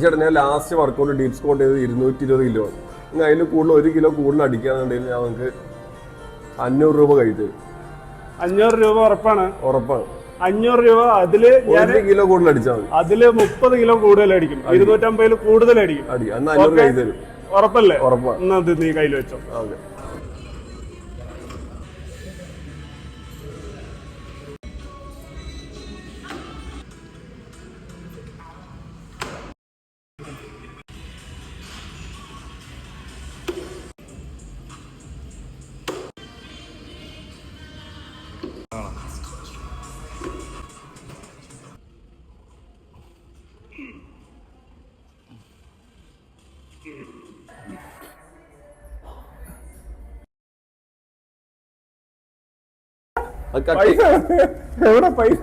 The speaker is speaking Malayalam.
ചേട്ടാ ഞാൻ ലാസ്റ്റ് വർക്കൗട്ട് ഡീപ് സ്കോട്ട് ചെയ്ത് 220 കിലോ ആണ്. ഇനി അതിൽ കൂടുതൽ 1 കിലോ കൂടുതൽ അടിക്കാന്നുണ്ടെങ്കിൽ ഞാൻ നമുക്ക് 500 രൂപ കൈ തരും. 500 രൂപ ഉറപ്പാണ്? ഉറപ്പാണ്. 500 രൂപ അതില് 1 കിലോ കൂടുതൽ അടിച്ചാൽ മതി. അതില് 30 കിലോ കൂടുതൽ അടിക്കും, 250 കൂടുതൽ അടിക്കും. 500 കൈ തരും. ഉറപ്പല്ലേ? ഉറപ്പാണ്. എന്നാ നീ കയ്യിൽ വെച്ചോ. ഓക്കെ. പൈസ എവിടെ? പൈസ